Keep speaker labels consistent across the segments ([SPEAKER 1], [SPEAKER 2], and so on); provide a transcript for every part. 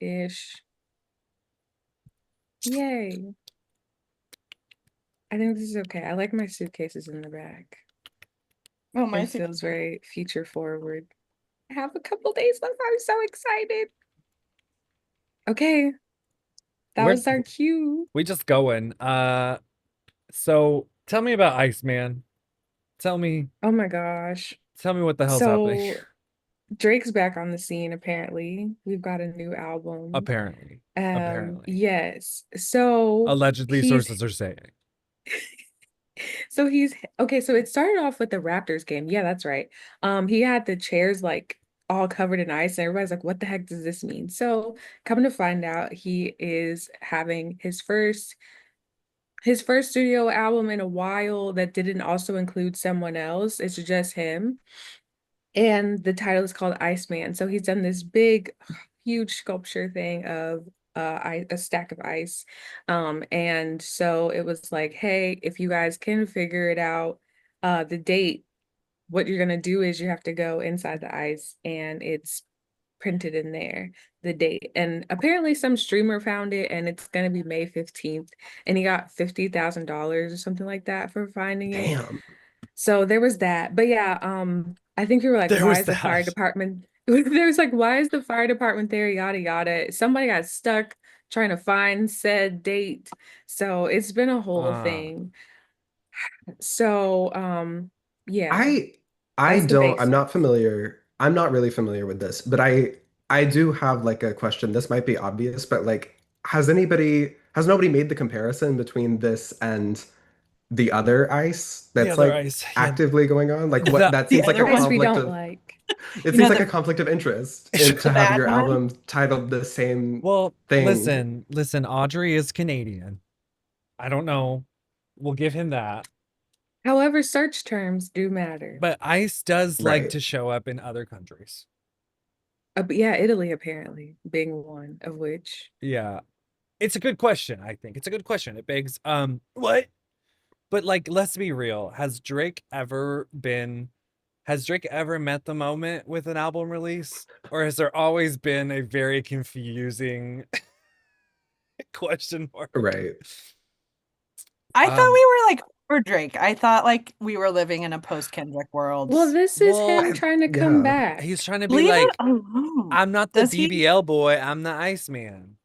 [SPEAKER 1] ish. Yay. I think this is okay. I like my suitcases in the back.
[SPEAKER 2] Oh, my
[SPEAKER 1] It feels very future forward. I have a couple days left. I'm so excited. Okay, that
[SPEAKER 3] We're
[SPEAKER 1] was our cue.
[SPEAKER 3] we just going. So tell me about Iceman. Tell me
[SPEAKER 1] Oh my gosh.
[SPEAKER 3] tell me what the hell's happening.
[SPEAKER 1] So Drake's back on the scene, apparently. We've got a new album.
[SPEAKER 3] Apparently. Apparently.
[SPEAKER 1] Yes. So
[SPEAKER 3] Allegedly,
[SPEAKER 1] he's
[SPEAKER 3] sources are saying.
[SPEAKER 1] so he's okay, so it started off with the Raptors game. Yeah, that's right. He had the chairs like all covered in ice, and everybody's like, what the heck does this mean? So coming to find out, he is having his first studio album in a while that didn't also include someone else. It's just him. And the title is called Iceman. So he's done this big, huge sculpture thing of a stack of ice. And so it was like, hey, if you guys can figure it out, the date, what you're gonna do is you have to go inside the ice and it's printed in there, the date. And apparently some streamer found it and it's gonna be May 15th. And he got $50,000 or something like that for finding it.
[SPEAKER 4] Damn.
[SPEAKER 1] So there was that. But yeah, I think we were like,
[SPEAKER 3] There
[SPEAKER 1] why
[SPEAKER 3] was
[SPEAKER 1] is the fire
[SPEAKER 3] that.
[SPEAKER 1] department there was like, why is the fire department there? Yada yada. Somebody got stuck trying to find said date. So it's been a whole
[SPEAKER 3] Uh,
[SPEAKER 1] thing. So yeah,
[SPEAKER 4] I I
[SPEAKER 1] that's the
[SPEAKER 4] don't I'm
[SPEAKER 1] basic.
[SPEAKER 4] not familiar. I'm not really familiar with this, but I do have like a question. This might be obvious, but like has nobody made the comparison between this and the other ice
[SPEAKER 3] the
[SPEAKER 4] that's
[SPEAKER 3] other
[SPEAKER 4] like
[SPEAKER 3] ice. Yeah.
[SPEAKER 4] actively going on? Like what
[SPEAKER 3] The,
[SPEAKER 4] that
[SPEAKER 2] the
[SPEAKER 4] seems like
[SPEAKER 2] other
[SPEAKER 4] a
[SPEAKER 2] one.
[SPEAKER 1] Ice we
[SPEAKER 4] conflict
[SPEAKER 1] don't
[SPEAKER 4] of
[SPEAKER 1] like.
[SPEAKER 4] it
[SPEAKER 2] You
[SPEAKER 4] seems
[SPEAKER 2] know,
[SPEAKER 4] like a
[SPEAKER 2] the
[SPEAKER 4] conflict of interest to
[SPEAKER 2] the
[SPEAKER 4] have
[SPEAKER 2] bad
[SPEAKER 4] your
[SPEAKER 2] one.
[SPEAKER 4] album titled the same
[SPEAKER 3] well,
[SPEAKER 4] thing.
[SPEAKER 3] listen, Audrey is Canadian. I don't know. We'll give him that.
[SPEAKER 1] However, search terms do matter.
[SPEAKER 3] But ice does like
[SPEAKER 4] Right.
[SPEAKER 3] to show up in other countries.
[SPEAKER 1] But yeah, Italy apparently being one of which.
[SPEAKER 3] Yeah. It's a good question, I think. It's a good question. It begs, what? But like, let's be real. Has Drake ever met the moment with an album release? Or has there always been a very confusing question mark?
[SPEAKER 4] Right.
[SPEAKER 2] I thought
[SPEAKER 3] Um,
[SPEAKER 2] we were like for Drake. I thought like we were living in a post-Kendrick world.
[SPEAKER 1] Well, this is
[SPEAKER 3] well,
[SPEAKER 1] him trying to come
[SPEAKER 4] Yeah.
[SPEAKER 3] he's
[SPEAKER 1] back.
[SPEAKER 3] trying to be
[SPEAKER 2] Leave it
[SPEAKER 3] like,
[SPEAKER 2] alone.
[SPEAKER 3] I'm not the
[SPEAKER 2] Does he?
[SPEAKER 3] BBL boy, I'm the Iceman.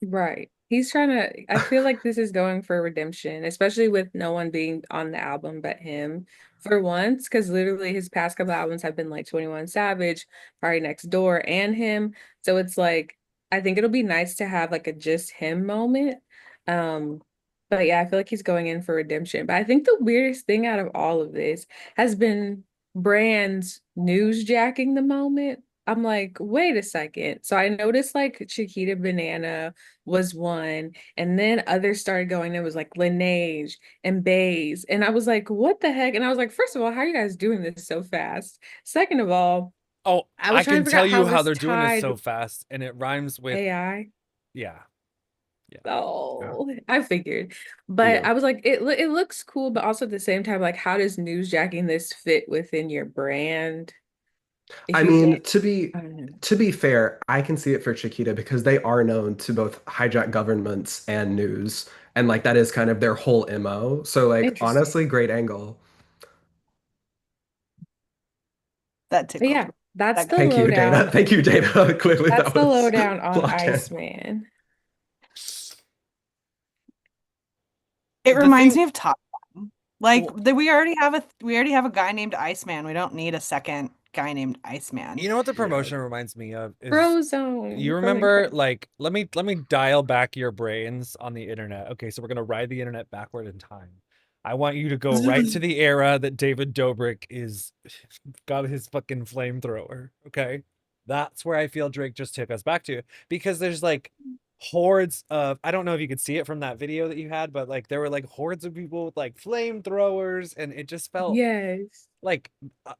[SPEAKER 1] Right. He's trying to, I feel like this is going for redemption, especially with no one being on the album but him for once, because literally his past couple albums have been like 21 Savage, Party Next Door, and him. So it's like, I think it'll be nice to have like a just him moment. Um, but yeah, I feel like he's going in for redemption. But I think the weirdest thing out of all of this has been brands newsjacking the moment. I'm like, wait a second. So I noticed like Chiquita Banana was one, and then others started going. It was like Laneige and Bays, and I was like, "What the heck?" And I was like, first of all, how are you guys doing this so fast? Second of all,
[SPEAKER 3] Oh,
[SPEAKER 1] I was
[SPEAKER 3] I
[SPEAKER 1] trying
[SPEAKER 3] can
[SPEAKER 1] to figure
[SPEAKER 3] tell
[SPEAKER 1] out
[SPEAKER 3] you
[SPEAKER 1] how
[SPEAKER 3] how
[SPEAKER 1] this
[SPEAKER 3] they're doing this
[SPEAKER 1] tied
[SPEAKER 3] so fast, and it rhymes with
[SPEAKER 1] AI.
[SPEAKER 3] yeah, yeah.
[SPEAKER 4] Yeah.
[SPEAKER 1] Oh, I figured, but
[SPEAKER 4] Yeah.
[SPEAKER 1] I was like, it looks cool, but also at the same time, like, how does newsjacking this fit within your brand? If
[SPEAKER 4] I
[SPEAKER 1] you
[SPEAKER 4] mean,
[SPEAKER 1] can't, I don't know.
[SPEAKER 4] to be fair, I can see it for Chiquita because they are known to both hijack governments and news, and like that is kind of their whole MO. So like honestly,
[SPEAKER 1] Interesting.
[SPEAKER 4] great angle.
[SPEAKER 2] That
[SPEAKER 1] But
[SPEAKER 2] tickled
[SPEAKER 1] yeah,
[SPEAKER 2] me.
[SPEAKER 1] that's
[SPEAKER 2] That
[SPEAKER 1] the
[SPEAKER 2] got
[SPEAKER 4] Thank you, Data.
[SPEAKER 1] lowdown.
[SPEAKER 4] Thank you, Data. Clearly
[SPEAKER 1] That's
[SPEAKER 4] that
[SPEAKER 1] the
[SPEAKER 4] was
[SPEAKER 1] lowdown on
[SPEAKER 4] locked in.
[SPEAKER 1] Iceman.
[SPEAKER 2] It
[SPEAKER 3] The
[SPEAKER 2] reminds
[SPEAKER 3] thing,
[SPEAKER 2] me of Top Gun. Like
[SPEAKER 3] well,
[SPEAKER 2] we already have a guy named Iceman. We don't need a second guy named Iceman.
[SPEAKER 3] you know what the
[SPEAKER 4] Yeah.
[SPEAKER 3] promotion reminds me of is you
[SPEAKER 1] Frozone from
[SPEAKER 3] remember
[SPEAKER 1] Incredible.
[SPEAKER 3] like let me dial back your brains on the internet. Okay, so we're gonna ride the internet backward in time. I want you to go right to the era that David Dobrik is got his fucking flamethrower. Okay. That's where I feel Drake just took us back to because there's like hordes of I don't know if you could see it from that video that you had, but like there were like hordes of people with like flamethrowers and it just felt
[SPEAKER 1] Yes.
[SPEAKER 3] like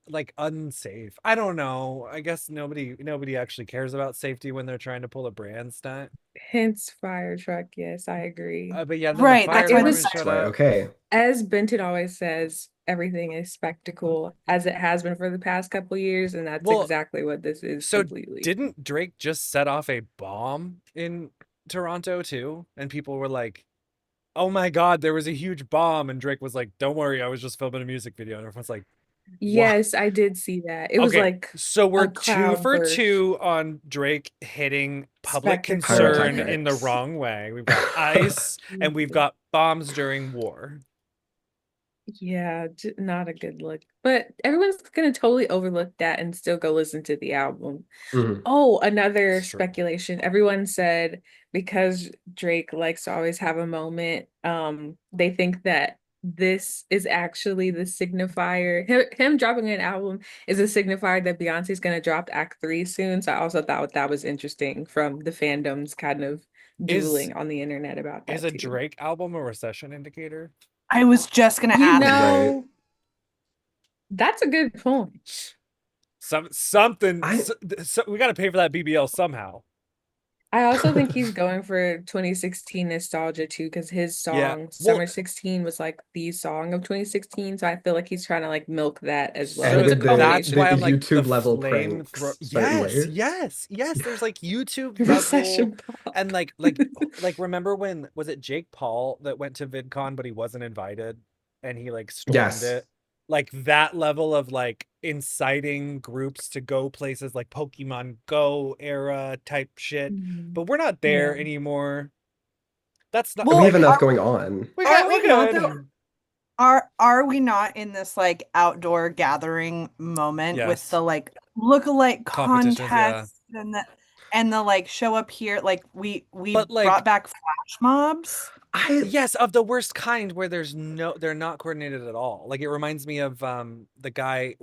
[SPEAKER 3] like unsafe. I don't know. I guess nobody actually cares about safety when they're trying to pull a brand stunt.
[SPEAKER 1] Hence fire truck. Yes, I agree.
[SPEAKER 3] But yeah, then the
[SPEAKER 2] Right,
[SPEAKER 3] fire
[SPEAKER 2] that's
[SPEAKER 1] It
[SPEAKER 2] why the
[SPEAKER 3] department
[SPEAKER 1] was
[SPEAKER 4] That's
[SPEAKER 3] showed
[SPEAKER 4] why,
[SPEAKER 3] up.
[SPEAKER 4] okay.
[SPEAKER 1] as Benton always says, everything is spectacle as it has been for the past couple years, and that's
[SPEAKER 3] Well,
[SPEAKER 1] exactly what this is
[SPEAKER 3] so
[SPEAKER 1] completely.
[SPEAKER 3] didn't Drake just set off a bomb in Toronto too? And people were like, "Oh my God, there was a huge bomb!" And Drake was like, "Don't worry, I was just filming a music video." And everyone's like, "What?"
[SPEAKER 1] Yes, I did see that. It was
[SPEAKER 3] Okay,
[SPEAKER 1] like
[SPEAKER 3] so we're
[SPEAKER 1] a
[SPEAKER 3] two
[SPEAKER 1] cloud
[SPEAKER 3] for
[SPEAKER 1] burst.
[SPEAKER 3] two on Drake hitting public concern
[SPEAKER 1] Spectacle.
[SPEAKER 3] in the
[SPEAKER 4] Pyrotechnics.
[SPEAKER 3] wrong way. We've got ice and we've got bombs during war.
[SPEAKER 1] Yeah, not a good look. But everyone's gonna totally overlook that and still go listen to the album.
[SPEAKER 4] Mhm.
[SPEAKER 1] Oh, another
[SPEAKER 3] It's true.
[SPEAKER 1] speculation. Everyone said because Drake likes to always have a moment, they think that this is actually the signifier. Him dropping an album is a signifier that Beyonce's gonna drop Act 3 soon. So I also thought that was interesting from the fandoms kind of
[SPEAKER 3] Is
[SPEAKER 1] dueling on the internet about
[SPEAKER 3] is
[SPEAKER 1] that
[SPEAKER 3] a
[SPEAKER 1] too.
[SPEAKER 3] Drake album a recession indicator?
[SPEAKER 2] I was just gonna
[SPEAKER 1] You
[SPEAKER 2] ask.
[SPEAKER 4] Right.
[SPEAKER 1] know, that's a good point.
[SPEAKER 3] Something
[SPEAKER 4] I
[SPEAKER 3] we got to pay for that BBL somehow.
[SPEAKER 1] I also think he's going for 2016 nostalgia too, because his
[SPEAKER 3] Yeah.
[SPEAKER 1] song
[SPEAKER 3] Well,
[SPEAKER 1] Summer 16 was like the song of 2016. So I feel like he's trying to like milk that as well.
[SPEAKER 3] so
[SPEAKER 4] and
[SPEAKER 1] It's a
[SPEAKER 4] with
[SPEAKER 3] that's
[SPEAKER 4] the
[SPEAKER 3] why
[SPEAKER 1] combination.
[SPEAKER 3] I'm like the
[SPEAKER 4] YouTube level
[SPEAKER 3] flamethrower.
[SPEAKER 4] pranks starting
[SPEAKER 3] Yes,
[SPEAKER 4] later.
[SPEAKER 3] yes, yes. There's like YouTube level
[SPEAKER 1] Recession pop.
[SPEAKER 3] and like remember when was it Jake Paul that went to VidCon but he wasn't invited and he like stormed
[SPEAKER 4] Yes.
[SPEAKER 3] it? Like that level of like inciting groups to go places like Pokemon Go era type shit.
[SPEAKER 1] Mhm.
[SPEAKER 3] But we're not there
[SPEAKER 1] Yeah.
[SPEAKER 3] anymore. That's not
[SPEAKER 4] We
[SPEAKER 2] Well,
[SPEAKER 4] have
[SPEAKER 3] like
[SPEAKER 4] enough going on.
[SPEAKER 2] are
[SPEAKER 3] we're
[SPEAKER 2] we not though?
[SPEAKER 3] good.
[SPEAKER 2] Are we not in this like outdoor gathering moment with
[SPEAKER 3] Yes.
[SPEAKER 2] the like lookalike
[SPEAKER 3] Competitions, yeah.
[SPEAKER 2] contests and the like show up here like we
[SPEAKER 3] But
[SPEAKER 2] brought
[SPEAKER 3] like
[SPEAKER 2] back flash mobs?
[SPEAKER 4] I
[SPEAKER 3] yes, of the worst kind where they're not coordinated at all. Like it reminds me of the guy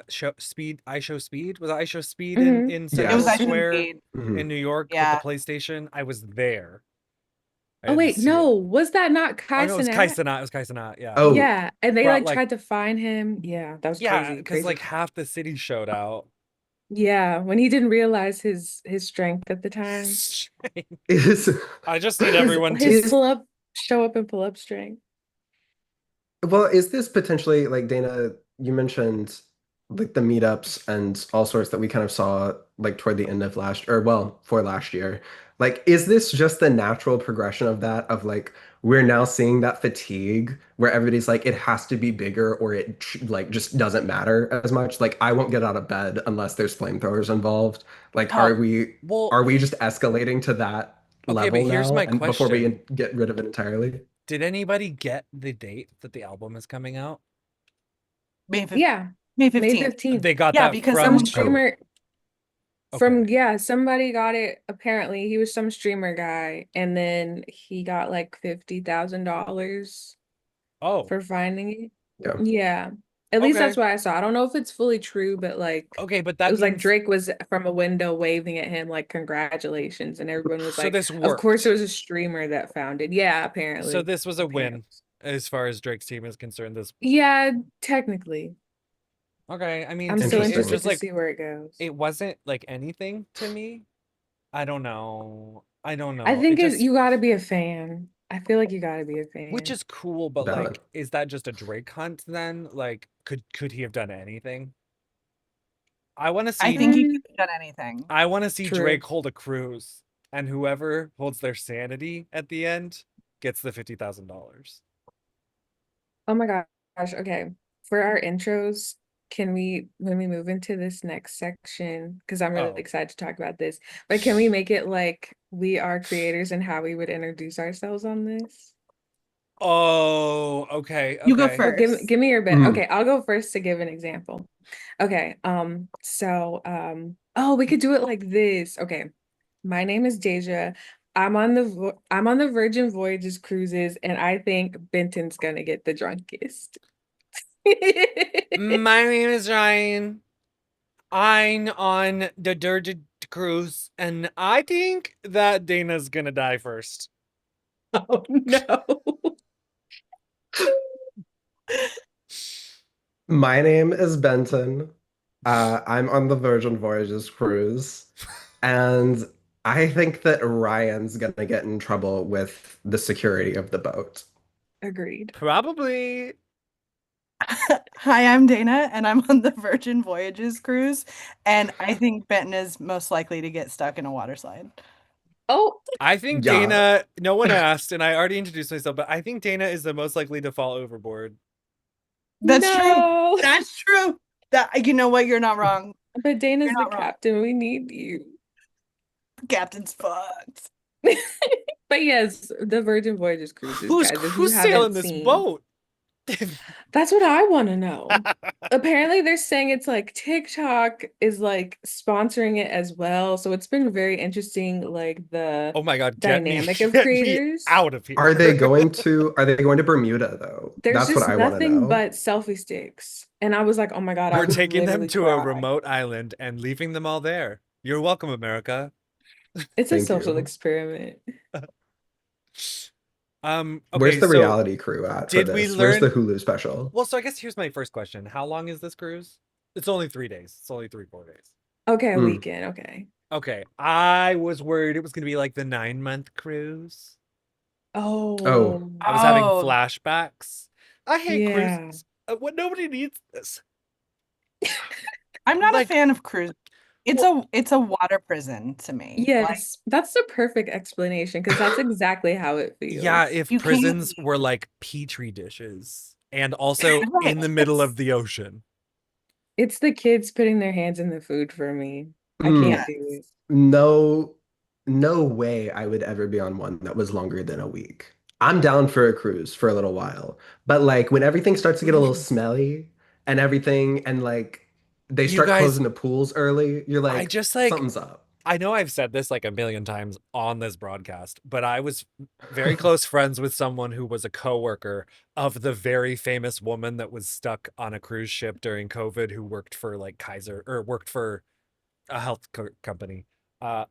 [SPEAKER 3] show speed I show speed was it I show speed
[SPEAKER 1] Hmm.
[SPEAKER 3] in
[SPEAKER 2] It was
[SPEAKER 3] Central
[SPEAKER 2] I
[SPEAKER 4] yes.
[SPEAKER 2] should
[SPEAKER 3] Square
[SPEAKER 2] speed.
[SPEAKER 3] in
[SPEAKER 4] Mhm.
[SPEAKER 3] New York with the
[SPEAKER 2] Yeah.
[SPEAKER 3] PlayStation. I was there. I
[SPEAKER 1] Oh
[SPEAKER 3] didn't
[SPEAKER 1] wait,
[SPEAKER 3] see
[SPEAKER 1] no,
[SPEAKER 3] it.
[SPEAKER 1] was that not
[SPEAKER 3] Oh
[SPEAKER 1] Kai
[SPEAKER 3] no, it was
[SPEAKER 1] Cenat?
[SPEAKER 3] Kaisenat. It was Kaisenat, yeah.
[SPEAKER 4] Oh,
[SPEAKER 1] Yeah, and they
[SPEAKER 3] Brought
[SPEAKER 1] like
[SPEAKER 3] like
[SPEAKER 1] tried to find him. Yeah, that was
[SPEAKER 3] yeah,
[SPEAKER 1] crazy,
[SPEAKER 3] because
[SPEAKER 1] crazy.
[SPEAKER 3] like half the city showed out.
[SPEAKER 1] Yeah, when he didn't realize his strength at the time.
[SPEAKER 4] is
[SPEAKER 3] I just need
[SPEAKER 1] His
[SPEAKER 3] everyone to
[SPEAKER 1] his
[SPEAKER 4] is
[SPEAKER 1] pull up show up and pull up strength.
[SPEAKER 4] well, is this potentially like Dana, you mentioned like the meetups and all sorts that we kind of saw like toward the end of last or well, for last year. Like, is this just the natural progression of that of like we're now seeing that fatigue where everybody's like it has to be bigger or like just doesn't matter as much. Like I won't get out of bed unless there's flamethrowers involved. Like
[SPEAKER 2] Oh,
[SPEAKER 3] well,
[SPEAKER 4] are we just escalating to that
[SPEAKER 3] okay, but
[SPEAKER 4] level
[SPEAKER 3] here's
[SPEAKER 4] now
[SPEAKER 3] my
[SPEAKER 4] and before we
[SPEAKER 3] question.
[SPEAKER 4] get rid of it entirely?
[SPEAKER 3] Did anybody get the date that the album is coming out?
[SPEAKER 2] May 5th,
[SPEAKER 1] Yeah,
[SPEAKER 2] May
[SPEAKER 1] May
[SPEAKER 2] 15th.
[SPEAKER 1] 15th.
[SPEAKER 3] They got
[SPEAKER 2] Yeah,
[SPEAKER 3] that
[SPEAKER 2] because
[SPEAKER 1] Some
[SPEAKER 3] from
[SPEAKER 2] someone
[SPEAKER 4] Oh,
[SPEAKER 1] streamer
[SPEAKER 3] okay.
[SPEAKER 1] yeah, somebody got it apparently. He was some streamer guy, and then he got like $50,000
[SPEAKER 3] Oh,
[SPEAKER 1] for finding it.
[SPEAKER 4] yeah.
[SPEAKER 1] Yeah. At least that's
[SPEAKER 3] okay.
[SPEAKER 1] what I saw. I don't know if it's fully true, but like
[SPEAKER 3] Okay, but
[SPEAKER 1] it
[SPEAKER 3] that
[SPEAKER 1] was like
[SPEAKER 3] means
[SPEAKER 1] Drake was from a window waving at him like congratulations, and everyone was
[SPEAKER 3] so
[SPEAKER 1] like,
[SPEAKER 3] this
[SPEAKER 1] of course it
[SPEAKER 3] worked.
[SPEAKER 1] was a streamer that found it. Yeah,
[SPEAKER 3] So
[SPEAKER 1] apparently.
[SPEAKER 3] this was a
[SPEAKER 1] Apparently.
[SPEAKER 3] win as far as Drake's team is concerned. This
[SPEAKER 1] Yeah, technically.
[SPEAKER 3] okay. I mean,
[SPEAKER 1] I'm
[SPEAKER 3] to
[SPEAKER 1] still
[SPEAKER 3] me, it's
[SPEAKER 4] Interesting.
[SPEAKER 1] interested
[SPEAKER 3] just
[SPEAKER 1] to
[SPEAKER 3] like
[SPEAKER 1] see where it goes.
[SPEAKER 3] it wasn't like anything to me. I don't know. I don't
[SPEAKER 1] I
[SPEAKER 3] know. It
[SPEAKER 1] think
[SPEAKER 3] just
[SPEAKER 1] you gotta be a fan. I feel like you gotta be a
[SPEAKER 3] which
[SPEAKER 1] fan.
[SPEAKER 3] is cool, but
[SPEAKER 4] Valid.
[SPEAKER 3] like, is that just a Drake hunt then? Like, could he have done anything? I want to
[SPEAKER 2] I
[SPEAKER 3] see
[SPEAKER 2] think he
[SPEAKER 1] Mm,
[SPEAKER 2] could have done anything.
[SPEAKER 3] I want to see
[SPEAKER 1] true.
[SPEAKER 3] Drake hold a cruise, and whoever holds their sanity at the end gets the $50,000.
[SPEAKER 1] Oh my gosh. Okay. For our intros, can we, when we move into this next section, because I'm really
[SPEAKER 3] Oh,
[SPEAKER 1] excited to talk about this, but can we make it like we are creators and how we would introduce ourselves on this?
[SPEAKER 3] oh, okay,
[SPEAKER 2] You go
[SPEAKER 3] okay.
[SPEAKER 1] Oh,
[SPEAKER 2] first.
[SPEAKER 1] give me your bit.
[SPEAKER 4] Mm.
[SPEAKER 1] Okay, I'll go first to give an example. Okay, oh, we could do it like this. Okay. My name is Deja. I'm on the Virgin Voyages cruises, and I think Benton's gonna get the drunkest.
[SPEAKER 3] My name is Ryan. I'm on the Dirty Cruise, and I think that Dana's gonna die first.
[SPEAKER 1] Oh no.
[SPEAKER 4] My name is Benton. I'm on the Virgin Voyages cruise, and I think that Ryan's gonna get in trouble with the security of the boat.
[SPEAKER 1] Agreed.
[SPEAKER 3] Probably.
[SPEAKER 2] Hi, I'm Dana, and I'm on the Virgin Voyages cruise, and I think Benton is most likely to get stuck in a water slide.
[SPEAKER 1] Oh,
[SPEAKER 3] I think
[SPEAKER 4] Yeah.
[SPEAKER 3] Dana, no one asked, and I already introduced myself, but I think Dana is the most likely to fall overboard.
[SPEAKER 2] That's true.
[SPEAKER 1] no.
[SPEAKER 2] That's true. That you know what? You're not wrong.
[SPEAKER 1] But
[SPEAKER 2] You're
[SPEAKER 1] Dana's the
[SPEAKER 2] not wrong.
[SPEAKER 1] captain. We need you.
[SPEAKER 2] Captain's fucked.
[SPEAKER 1] But yes, the Virgin Voyages cruises,
[SPEAKER 3] Who's
[SPEAKER 1] guys. If you
[SPEAKER 3] who's sailing
[SPEAKER 1] haven't
[SPEAKER 3] this
[SPEAKER 1] seen,
[SPEAKER 3] boat?
[SPEAKER 1] that's what I want to know. Apparently, they're saying it's like TikTok is like sponsoring it as well. So it's been very interesting, like the
[SPEAKER 3] Oh my God,
[SPEAKER 1] dynamic of
[SPEAKER 3] get me
[SPEAKER 1] creators.
[SPEAKER 3] out of here.
[SPEAKER 4] Are they going to Bermuda though?
[SPEAKER 1] There's
[SPEAKER 4] That's what
[SPEAKER 1] just
[SPEAKER 4] I want to
[SPEAKER 1] nothing
[SPEAKER 4] know.
[SPEAKER 1] but selfie sticks. And I was like, oh my God, I
[SPEAKER 3] We're
[SPEAKER 1] would
[SPEAKER 3] taking them
[SPEAKER 1] literally
[SPEAKER 3] to a
[SPEAKER 1] cry.
[SPEAKER 3] remote island and leaving them all there. You're welcome, America.
[SPEAKER 1] It's a
[SPEAKER 4] Thank
[SPEAKER 1] social
[SPEAKER 4] you.
[SPEAKER 1] experiment.
[SPEAKER 4] Where's
[SPEAKER 3] Okay,
[SPEAKER 4] the
[SPEAKER 3] so
[SPEAKER 4] reality crew at for
[SPEAKER 3] did we
[SPEAKER 4] this? Where's the
[SPEAKER 3] learn?
[SPEAKER 4] Hulu special?
[SPEAKER 3] Well, so I guess here's my first question. How long is this cruise? It's only 3 days. It's only 4 days.
[SPEAKER 1] Okay, a
[SPEAKER 4] Mm.
[SPEAKER 1] weekend. Okay.
[SPEAKER 3] Okay, I was worried it was gonna be like the 9-month cruise.
[SPEAKER 4] Oh,
[SPEAKER 1] Oh,
[SPEAKER 3] I was having
[SPEAKER 2] Oh,
[SPEAKER 3] flashbacks. I hate
[SPEAKER 1] yeah.
[SPEAKER 3] cruises. What nobody needs this.
[SPEAKER 2] I'm not a
[SPEAKER 3] Like,
[SPEAKER 2] fan of cruise.
[SPEAKER 3] well,
[SPEAKER 2] It's a water prison to me. Like
[SPEAKER 1] Yes, that's the perfect explanation because that's exactly how it
[SPEAKER 3] yeah,
[SPEAKER 1] feels.
[SPEAKER 3] if
[SPEAKER 2] you can't
[SPEAKER 3] prisons were like petri dishes and also
[SPEAKER 2] right.
[SPEAKER 3] in the middle of the ocean.
[SPEAKER 1] It's the kids putting their hands in the food for me. I
[SPEAKER 4] mm,
[SPEAKER 1] can't
[SPEAKER 2] Yeah.
[SPEAKER 1] do it.
[SPEAKER 4] no, no way I would ever be on one that was longer than a week. I'm down for a cruise for a little while, but like when everything starts to get a little smelly and everything, and like they
[SPEAKER 3] You
[SPEAKER 4] start
[SPEAKER 3] guys,
[SPEAKER 4] closing the pools early, you're
[SPEAKER 3] I
[SPEAKER 4] like,
[SPEAKER 3] just like
[SPEAKER 4] something's up.
[SPEAKER 3] I know I've said this like a million times on this broadcast, but I was very close friends with someone who was a coworker of the very famous woman that was stuck on a cruise ship during COVID who worked for like Kaiser or worked for a health company. Uh,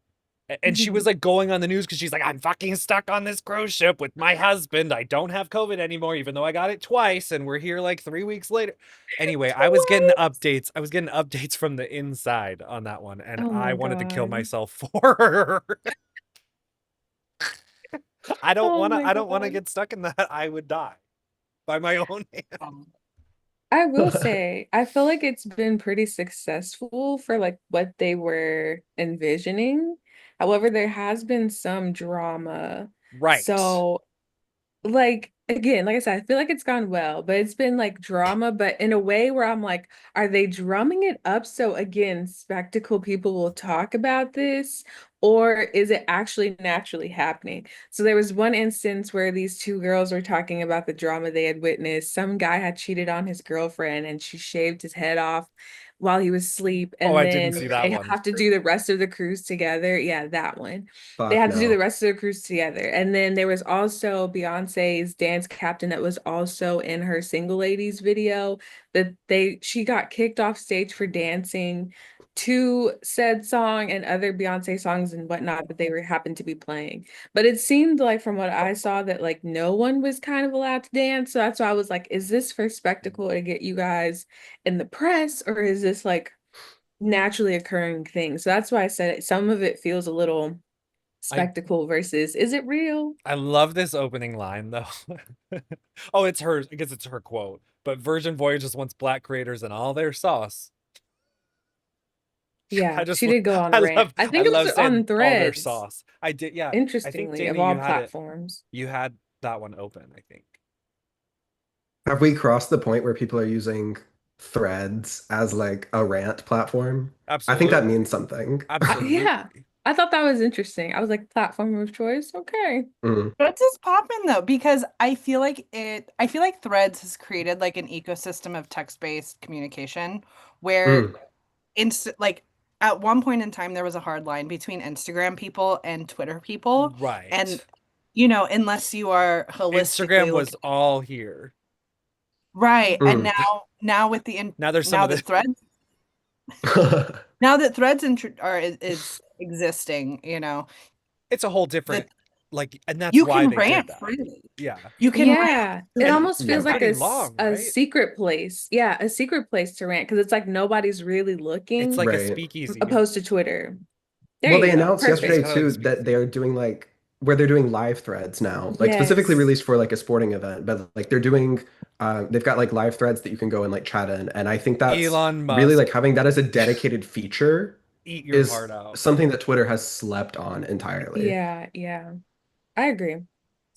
[SPEAKER 3] and she was
[SPEAKER 1] Mhm.
[SPEAKER 3] like going on the news because she's like, I'm fucking stuck on this cruise ship with my husband. I don't have COVID anymore, even though I got it twice, and we're here like 3 weeks later. Anyway, I was getting
[SPEAKER 1] What?
[SPEAKER 3] updates. I was getting updates from the inside on that one, and
[SPEAKER 1] Oh
[SPEAKER 3] I
[SPEAKER 1] my
[SPEAKER 3] wanted to kill
[SPEAKER 1] God.
[SPEAKER 3] myself for her.
[SPEAKER 1] Oh my
[SPEAKER 3] I don't wanna
[SPEAKER 1] God.
[SPEAKER 3] get stuck in that. I would die by my own hand.
[SPEAKER 1] I will say, I feel like it's been pretty successful for like what they were envisioning. However, there has been some drama.
[SPEAKER 3] Right.
[SPEAKER 1] So like again, like I said, I feel like it's gone well, but it's been like drama, but in a way where I'm like, are they drumming it up so again, spectacle people will talk about this, or is it actually naturally happening? So there was one instance where these two girls were talking about the drama they had witnessed. Some guy had cheated on his girlfriend and she shaved his head off while he was asleep,
[SPEAKER 3] Oh,
[SPEAKER 1] and
[SPEAKER 3] I didn't
[SPEAKER 1] then
[SPEAKER 3] see that
[SPEAKER 1] they
[SPEAKER 3] one.
[SPEAKER 1] have to do the rest of the cruise together. Yeah, that one. They
[SPEAKER 4] Fuck
[SPEAKER 1] had to do the
[SPEAKER 4] no.
[SPEAKER 1] rest of the cruise together. And then there was also Beyonce's dance captain that was also in her single ladies video that she got kicked off stage for dancing to said song and other Beyonce songs and whatnot that they were happened to be playing. But it seemed like from what I saw that like no one was kind of allowed to dance. So that's why I was like, is this for spectacle to get you guys in the press, or is this like naturally occurring thing? So that's why I said some of it feels a little
[SPEAKER 3] I
[SPEAKER 1] spectacle versus is it real?
[SPEAKER 3] I love this opening line though. Oh, it's hers. I guess it's her quote. But Virgin Voyages wants black creators and all their sauce. I
[SPEAKER 1] Yeah,
[SPEAKER 3] just
[SPEAKER 1] she did go on a rant. I
[SPEAKER 3] I
[SPEAKER 1] think it was
[SPEAKER 3] love
[SPEAKER 1] on
[SPEAKER 3] saying all their
[SPEAKER 1] Threads,
[SPEAKER 3] sauce. I did, yeah. I think
[SPEAKER 1] interestingly,
[SPEAKER 3] Dana,
[SPEAKER 1] of all platforms.
[SPEAKER 3] you had that one open, I think.
[SPEAKER 4] Have we crossed the point where people are using threads as like a rant platform? I think that means
[SPEAKER 3] Absolutely.
[SPEAKER 4] something.
[SPEAKER 1] Yeah,
[SPEAKER 3] Absolutely.
[SPEAKER 1] I thought that was interesting. I was like, platform of choice. Okay.
[SPEAKER 4] Mm,
[SPEAKER 2] Threads is popping though, because I feel like Threads has created like an ecosystem of text-based communication where
[SPEAKER 4] mm.
[SPEAKER 2] like at one point in time there was a hard line between Instagram people and Twitter people. And
[SPEAKER 3] Right.
[SPEAKER 2] unless you are
[SPEAKER 3] Instagram
[SPEAKER 2] holistically
[SPEAKER 3] was
[SPEAKER 2] looking
[SPEAKER 3] all here.
[SPEAKER 2] right. And
[SPEAKER 4] Mm.
[SPEAKER 2] now with the in
[SPEAKER 3] Now there's some
[SPEAKER 2] now
[SPEAKER 3] of
[SPEAKER 2] that
[SPEAKER 3] the
[SPEAKER 2] Threads now that Threads is existing,
[SPEAKER 3] it's a whole
[SPEAKER 2] that
[SPEAKER 3] different like, and that's
[SPEAKER 2] you
[SPEAKER 3] why
[SPEAKER 2] can
[SPEAKER 3] they did
[SPEAKER 2] rant
[SPEAKER 3] that.
[SPEAKER 2] freely.
[SPEAKER 3] Yeah.
[SPEAKER 2] You can rant
[SPEAKER 1] Yeah, it
[SPEAKER 2] freely.
[SPEAKER 3] And
[SPEAKER 1] almost
[SPEAKER 3] they're
[SPEAKER 1] feels like
[SPEAKER 4] Yeah.
[SPEAKER 3] pretty long,
[SPEAKER 1] a
[SPEAKER 3] right?
[SPEAKER 1] secret place. Yeah, a secret place to rant because it's like nobody's really
[SPEAKER 3] It's
[SPEAKER 1] looking
[SPEAKER 3] like a
[SPEAKER 4] Right.
[SPEAKER 3] speakeasy.
[SPEAKER 1] opposed to Twitter. There
[SPEAKER 4] Well,
[SPEAKER 1] you
[SPEAKER 4] they
[SPEAKER 1] go.
[SPEAKER 4] announced
[SPEAKER 3] It's
[SPEAKER 4] yesterday
[SPEAKER 1] Perfect.
[SPEAKER 3] kind of like a
[SPEAKER 4] too that
[SPEAKER 3] speakeasy.
[SPEAKER 4] they're doing like where they're doing live threads now, like specifically
[SPEAKER 1] Yes.
[SPEAKER 4] released for like a sporting event, but like they're doing they've got like live threads that you can go and like chat in. And I think that's
[SPEAKER 3] Elon
[SPEAKER 4] really like
[SPEAKER 3] Musk,
[SPEAKER 4] having that as a dedicated feature
[SPEAKER 3] eat your heart
[SPEAKER 4] is
[SPEAKER 3] out.
[SPEAKER 4] something that Twitter has slept on entirely.
[SPEAKER 1] Yeah, yeah. I agree.